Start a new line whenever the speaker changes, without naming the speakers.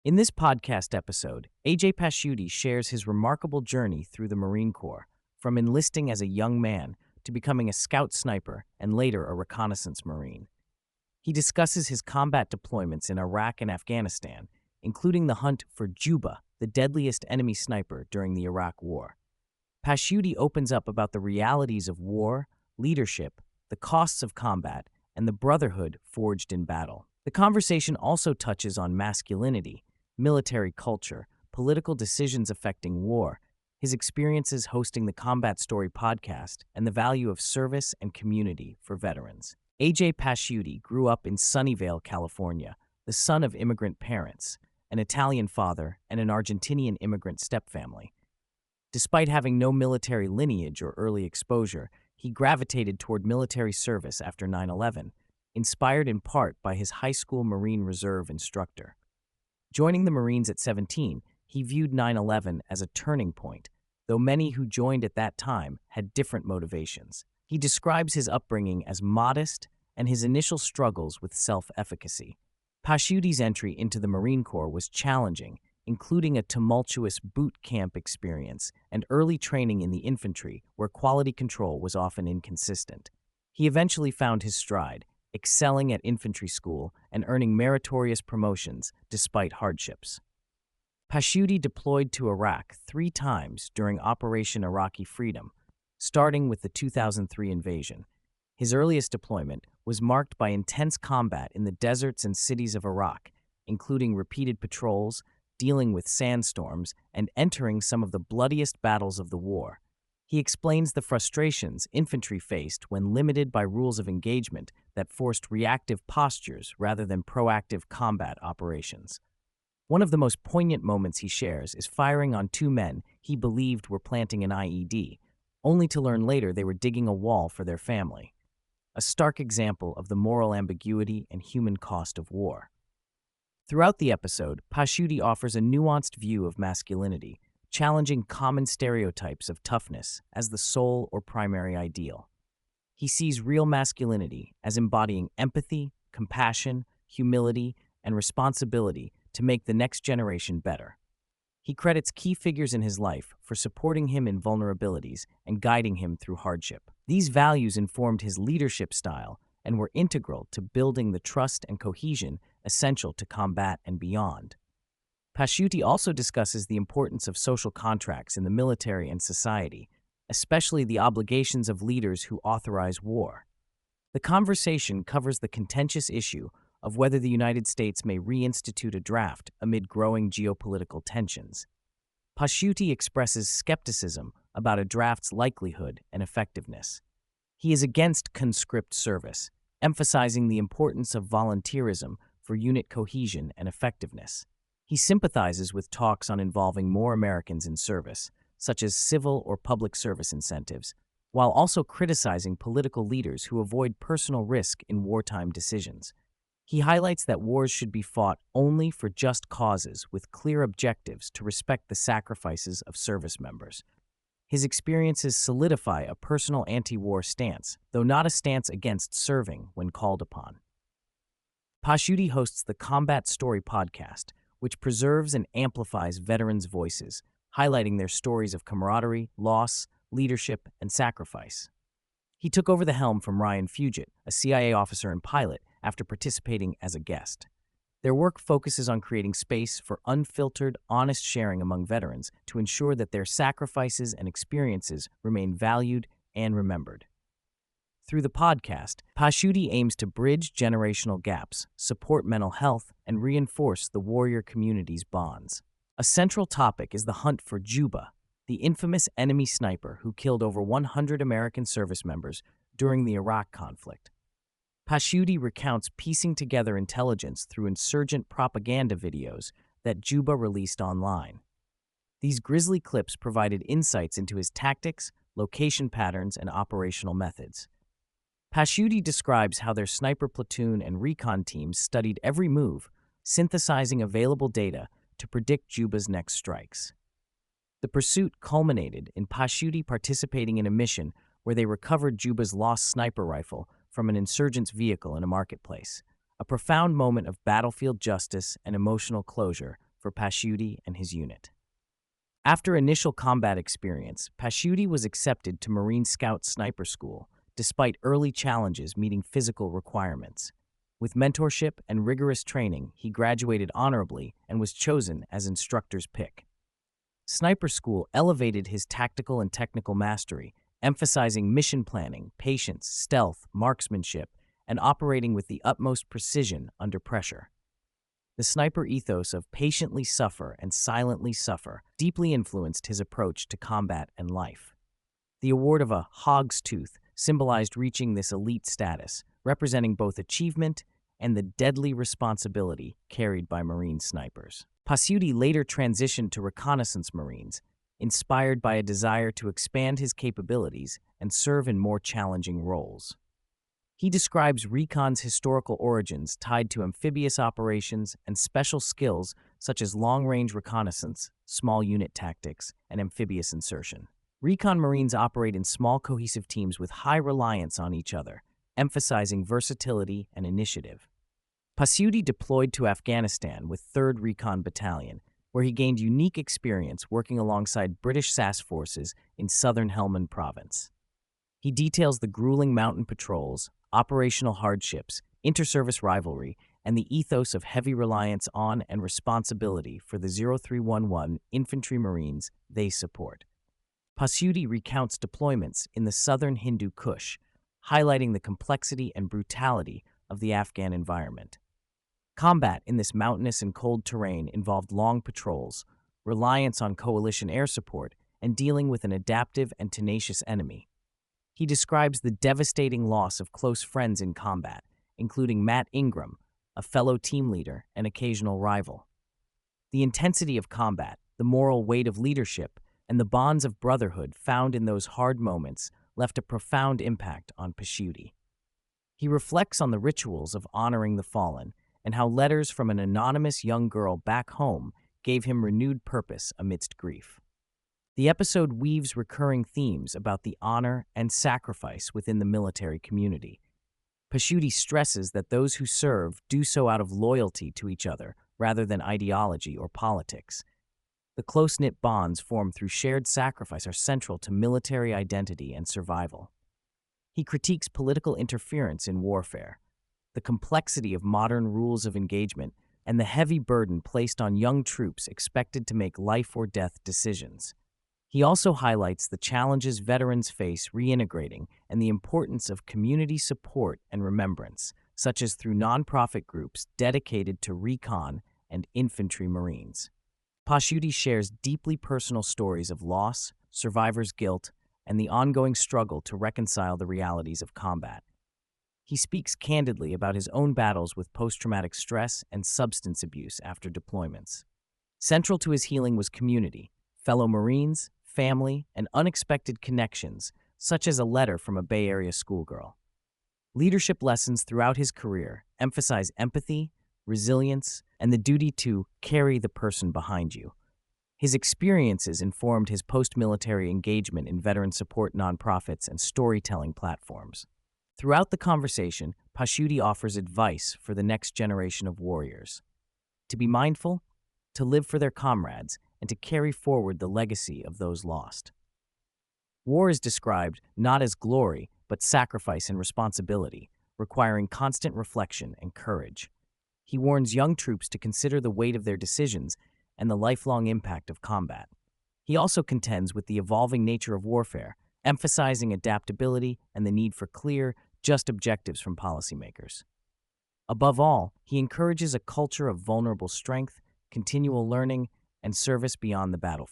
In this podcast episode, AJ Pasciuti shares his remarkable journey through the Marine Corps, from enlisting as a young man to becoming a scout sniper and later a reconnaissance Marine. He discusses his combat deployments in Iraq and Afghanistan, including the hunt for Juba, the deadliest enemy sniper during the Iraq War. Pasciuti opens up about the realities of war, leadership, the costs of combat, and the brotherhood forged in battle. The conversation also touches on masculinity, military culture, political decisions affecting war, his experiences hosting the Combat Story podcast, and the value of service and community for veterans. AJ Pasciuti grew up in Sunnyvale, California, the son of immigrant parents, an Italian father, and an Argentinian immigrant stepfamily. Despite having no military lineage or early exposure, he gravitated toward military service after 9/11, inspired in part by his high school Marine Reserve instructor. Joining the Marines at 17, he viewed 9/11 as a turning point, though many who joined at that time had different motivations. He describes his upbringing as modest and his initial struggles with self-efficacy. Pasciuti's entry into the Marine Corps was challenging, including a tumultuous boot camp experience and early training in the infantry, where quality control was often inconsistent. He eventually found his stride, excelling at infantry school and earning meritorious promotions despite hardships. Pasciuti deployed to Iraq 3 times during Operation Iraqi Freedom, starting with the 2003 invasion. His earliest deployment was marked by intense combat in the deserts and cities of Iraq, including repeated patrols, dealing with sandstorms, and entering some of the bloodiest battles of the war. He explains the frustrations infantry faced when limited by rules of engagement that forced reactive postures rather than proactive combat operations. One of the most poignant moments he shares is firing on 2 men he believed were planting an IED, only to learn later they were digging a wall for their family. A stark example of the moral ambiguity and human cost of war. Throughout the episode, Pasciuti offers a nuanced view of masculinity, challenging common stereotypes of toughness as the sole or primary ideal. He sees real masculinity as embodying empathy, compassion, humility, and responsibility to make the next generation better. He credits key figures in his life for supporting him in vulnerabilities and guiding him through hardship. These values informed his leadership style and were integral to building the trust and cohesion essential to combat and beyond. Pasciuti also discusses the importance of social contracts in the military and society, especially the obligations of leaders who authorize war. The conversation covers the contentious issue of whether the United States may reinstitute a draft amid growing geopolitical tensions. Pasciuti expresses skepticism about a draft's likelihood and effectiveness. He is against conscript service, emphasizing the importance of volunteerism for unit cohesion and effectiveness. He sympathizes with talks on involving more Americans in service, such as civil or public service incentives, while also criticizing political leaders who avoid personal risk in wartime decisions. He highlights that wars should be fought only for just causes with clear objectives to respect the sacrifices of service members. His experiences solidify a personal anti-war stance, though not a stance against serving when called upon. Pasciuti hosts the Combat Story podcast, which preserves and amplifies veterans' voices, highlighting their stories of camaraderie, loss, leadership, and sacrifice. He took over the helm from Ryan Fugit, a CIA officer and pilot, after participating as a guest. Their work focuses on creating space for unfiltered, honest sharing among veterans to ensure that their sacrifices and experiences remain valued and remembered. Through the podcast, Pasciuti aims to bridge generational gaps, support mental health, and reinforce the warrior community's bonds. A central topic is the hunt for Juba, the infamous enemy sniper who killed over 100 American service members during the Iraq conflict. Pasciuti recounts piecing together intelligence through insurgent propaganda videos that Juba released online. These grisly clips provided insights into his tactics, location patterns, and operational methods. Pasciuti describes how their sniper platoon and recon teams studied every move, synthesizing available data to predict Juba's next strikes. The pursuit culminated in Pasciuti participating in a mission where they recovered Juba's lost sniper rifle from an insurgent's vehicle in a marketplace, a profound moment of battlefield justice and emotional closure for Pasciuti and his unit. After initial combat experience, Pasciuti was accepted to Marine Scout Sniper School, despite early challenges meeting physical requirements. With mentorship and rigorous training, he graduated honorably and was chosen as instructor's pick. Sniper School elevated his tactical and technical mastery, emphasizing mission planning, patience, stealth, marksmanship, and operating with the utmost precision under pressure. The sniper ethos of patiently suffer and silently suffer deeply influenced his approach to combat and life. The award of a hog's tooth symbolized reaching this elite status, representing both achievement and the deadly responsibility carried by Marine snipers. Pasciuti later transitioned to Reconnaissance Marines, inspired by a desire to expand his capabilities and serve in more challenging roles. He describes Recon's historical origins tied to amphibious operations and special skills such as long-range reconnaissance, small unit tactics, and amphibious insertion. Recon Marines operate in small cohesive teams with high reliance on each other, emphasizing versatility and initiative. Pasciuti deployed to Afghanistan with 3rd Recon Battalion, where he gained unique experience working alongside British SAS forces in southern Helmand Province. He details the grueling mountain patrols, operational hardships, inter-service rivalry, and the ethos of heavy reliance on and responsibility for the 0311 infantry Marines they support. Pasciuti recounts deployments in the southern Hindu Kush, highlighting the complexity and brutality of the Afghan environment. Combat in this mountainous and cold terrain involved long patrols, reliance on coalition air support, and dealing with an adaptive and tenacious enemy. He describes the devastating loss of close friends in combat, including Matt Ingram, a fellow team leader and occasional rival. The intensity of combat, the moral weight of leadership, and the bonds of brotherhood found in those hard moments left a profound impact on Pasciuti. He reflects on the rituals of honoring the fallen and how letters from an anonymous young girl back home gave him renewed purpose amidst grief. The episode weaves recurring themes about the honor and sacrifice within the military community. Pasciuti stresses that those who serve do so out of loyalty to each other rather than ideology or politics. The close-knit bonds formed through shared sacrifice are central to military identity and survival. He critiques political interference in warfare, the complexity of modern rules of engagement, and the heavy burden placed on young troops expected to make life-or-death decisions. He also highlights the challenges veterans face reintegrating and the importance of community support and remembrance, such as through nonprofit groups dedicated to recon and infantry Marines. Pasciuti shares deeply personal stories of loss, survivor's guilt, and the ongoing struggle to reconcile the realities of combat. He speaks candidly about his own battles with post-traumatic stress and substance abuse after deployments. Central to his healing was community, fellow Marines, family, and unexpected connections, such as a letter from a Bay Area schoolgirl. Leadership lessons throughout his career emphasize empathy, resilience, and the duty to carry the person behind you. His experiences informed his post-military engagement in veteran support nonprofits and storytelling platforms. Throughout the conversation, Pasciuti offers advice for the next generation of warriors: to be mindful, to live for their comrades, and to carry forward the legacy of those lost. War is described not as glory, but sacrifice and responsibility, requiring constant reflection and courage. He warns young troops to consider the weight of their decisions and the lifelong impact of combat. He also contends with the evolving nature of warfare, emphasizing adaptability and the need for clear, just objectives from policymakers. Above all, he encourages a culture of vulnerable strength, continual learning, and service beyond the battlefield.